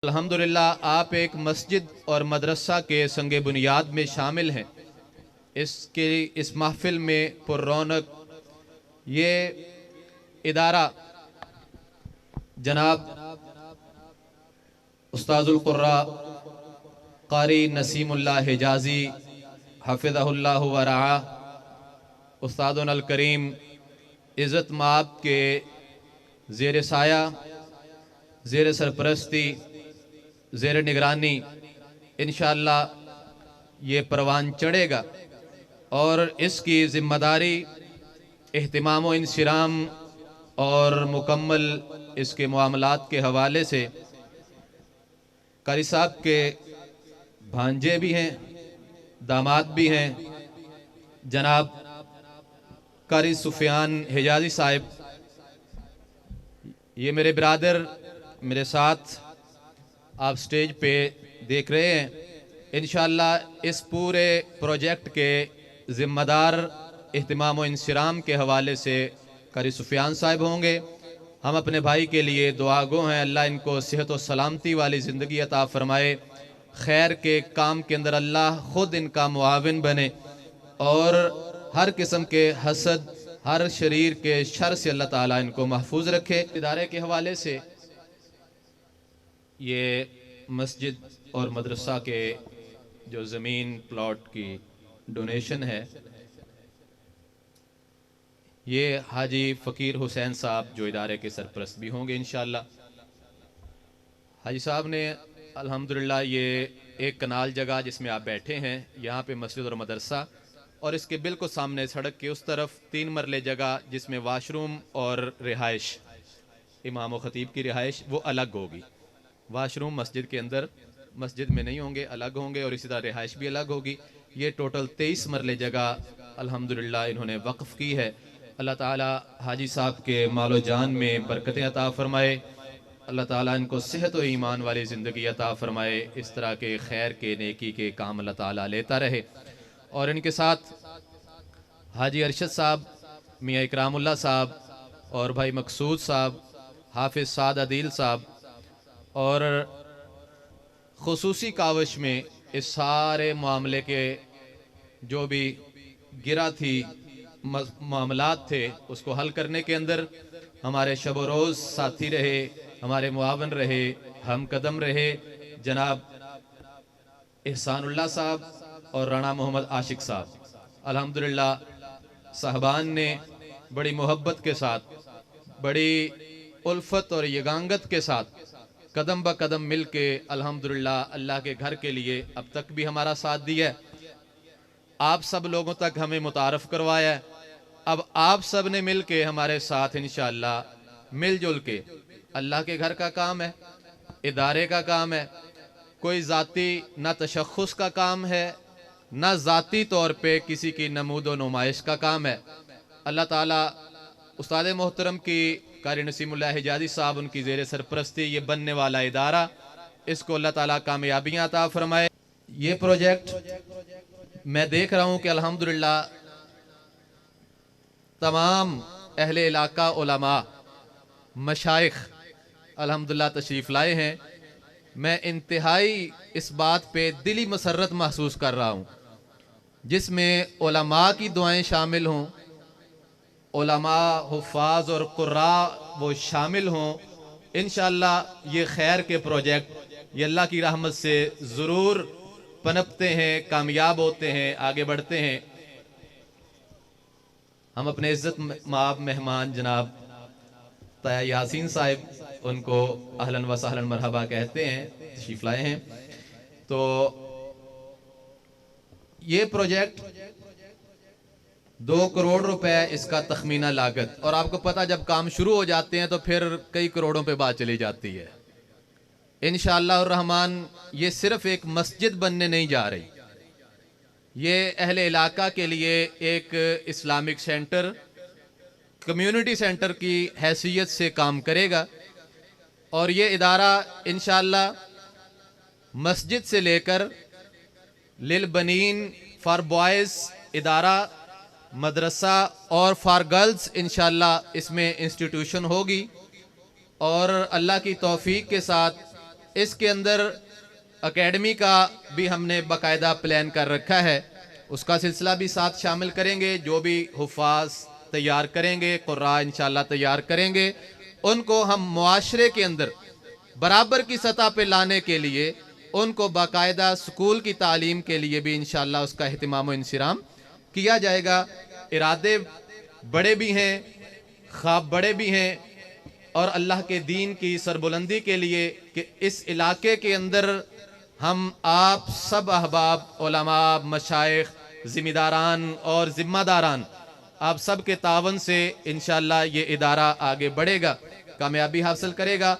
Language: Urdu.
الحمدللہ آپ ایک مسجد اور مدرسہ کے سنگ بنیاد میں شامل ہیں۔ اس محفل میں پر رونق یہ ادارہ جناب استاذ القراء قاری نسیم اللہ حجازی حفظہ اللہ ورعاہ، استاذنا الکریم عزت مآب کے زیر سایہ، زیر سرپرستی، زیر نگرانی انشاءاللہ یہ پروان چڑھے گا، اور اس کی ذمہ داری اہتمام و انصرام اور مکمل اس کے معاملات کے حوالے سے قاری صاحب کے بھانجے بھی ہیں، داماد بھی ہیں، جناب قاری سفیان حجازی صاحب، یہ میرے برادر میرے ساتھ آپ سٹیج پہ دیکھ رہے ہیں۔ انشاءاللہ اس پورے پروجیکٹ کے ذمہ دار اہتمام و انصرام کے حوالے سے قاری سفیان صاحب ہوں گے۔ ہم اپنے بھائی کے لیے دعا گو ہیں، اللہ ان کو صحت و سلامتی والی زندگی عطا فرمائے، خیر کے کام کے اندر اللہ خود ان کا معاون بنے، اور ہر قسم کے حسد، ہر شریر کے شر سے اللہ تعالیٰ ان کو محفوظ رکھے۔ ادارے کے حوالے سے یہ مسجد اور مدرسہ کے جو زمین پلاٹ کی ڈونیشن ہے، یہ حاجی فقیر حسین صاحب جو ادارے کے سرپرست بھی ہوں گے انشاءاللہ۔ حاجی صاحب نے الحمدللہ یہ ایک کنال جگہ جس میں آپ بیٹھے ہیں، یہاں پہ مسجد اور مدرسہ، اور اس کے بالکل سامنے سڑک کے اس طرف 3 مرلے جگہ جس میں واش روم اور رہائش، امام و خطیب کی رہائش وہ الگ ہوگی۔ واش روم مسجد کے اندر، مسجد میں نہیں ہوں گے، الگ ہوں گے، اور اسی طرح رہائش بھی الگ ہوگی۔ یہ ٹوٹل 23 مرلے جگہ الحمدللہ انہوں نے وقف کی ہے۔ اللہ تعالیٰ حاجی صاحب کے مال و جان میں برکتیں عطا فرمائے، اللہ تعالیٰ ان کو صحت و ایمان والی زندگی عطا فرمائے، اس طرح کے خیر کے نیکی کے کام اللہ تعالیٰ لیتا رہے۔ اور ان کے ساتھ حاجی ارشد صاحب، میاں اکرام اللہ صاحب، اور بھائی مقصود صاحب، حافظ سعد عدیل صاحب، اور خصوصی کاوش میں اس سارے معاملے کے جو بھی گرا تھی معاملات تھے اس کو حل کرنے کے اندر ہمارے شب و روز ساتھی رہے، ہمارے معاون رہے، ہم قدم رہے جناب احسان اللہ صاحب اور رانا محمد عاشق صاحب۔ الحمدللہ صاحبان نے بڑی محبت کے ساتھ، بڑی الفت اور یگانگت کے ساتھ قدم با قدم مل کے الحمدللہ اللہ کے گھر کے لیے اب تک بھی ہمارا ساتھ دیا ہے۔ آپ سب لوگوں تک ہمیں متعارف کروایا ہے، اب آپ سب نے مل کے ہمارے ساتھ انشاءاللہ مل جل کے اللہ کے گھر کا کام ہے، ادارے کا کام ہے، کوئی ذاتی نہ تشخص کا کام ہے، نہ ذاتی طور پہ کسی کی نمود و نمائش کا کام ہے۔ اللہ تعالیٰ استاد محترم کی قاری نسیم اللہ حجازی صاحب ان کی زیر سرپرستی یہ بننے والا ادارہ، اس کو اللہ تعالیٰ کامیابیاں عطا فرمائے۔ یہ پروجیکٹ میں دیکھ رہا ہوں کہ الحمدللہ تمام اہل علاقہ علماء، مشائخ الحمدللہ تشریف لائے ہیں۔ میں انتہائی اس بات پہ دلی مسرت محسوس کر رہا ہوں، جس میں علماء کی دعائیں شامل ہوں، علماء، حفاظ اور قراء وہ شامل ہوں۔ انشاءاللہ یہ خیر کے پروجیکٹ یہ اللہ کی رحمت سے ضرور پنپتے ہیں، کامیاب ہوتے ہیں، آگے بڑھتے ہیں۔ ہم اپنے عزت مآب مہمان جناب طیہ یاسین صاحب ان کو اہلاً و سہلاً مرحبا کہتے ہیں، تشریف لائے ہیں۔ تو یہ پروجیکٹ 2 کروڑ روپے اس کا تخمینہ لاگت، اور آپ کو پتہ جب کام شروع ہو جاتے ہیں تو پھر کئی کروڑوں پہ بات چلی جاتی ہے۔ انشاءاللہ الرحمن یہ صرف ایک مسجد بننے نہیں جا رہی، یہ اہل علاقہ کے لیے ایک اسلامک سینٹر، کمیونٹی سینٹر کی حیثیت سے کام کرے گا، اور یہ ادارہ انشاءاللہ مسجد سے لے کر للبنین فار بوائز ادارہ، مدرسہ اور فار گرلز انشاءاللہ اس میں انسٹیٹیوشن ہوگی، اور اللہ کی توفیق کے ساتھ اس کے اندر اکیڈمی کا بھی ہم نے باقاعدہ پلان کر رکھا ہے، اس کا سلسلہ بھی ساتھ شامل کریں گے. جو بھی حفاظ تیار کریں گے، قراء انشاءاللہ تیار کریں گے، ان کو ہم معاشرے کے اندر برابر کی سطح پہ لانے کے لیے ان کو باقاعدہ سکول کی تعلیم کے لیے بھی انشاءاللہ اس کا اہتمام و انصرام کیا جائے گا. ارادے بڑے بھی ہیں، خواب بڑے بھی ہیں، اور اللہ کے دین کی سربلندی کے لیے کہ اس علاقے کے اندر ہم آپ سب احباب، علماء، مشائخ، ذمہ داران اور ذمہ داران آپ سب کے تعاون سے انشاءاللہ یہ ادارہ آگے بڑھے گا، کامیابی حاصل کرے گا.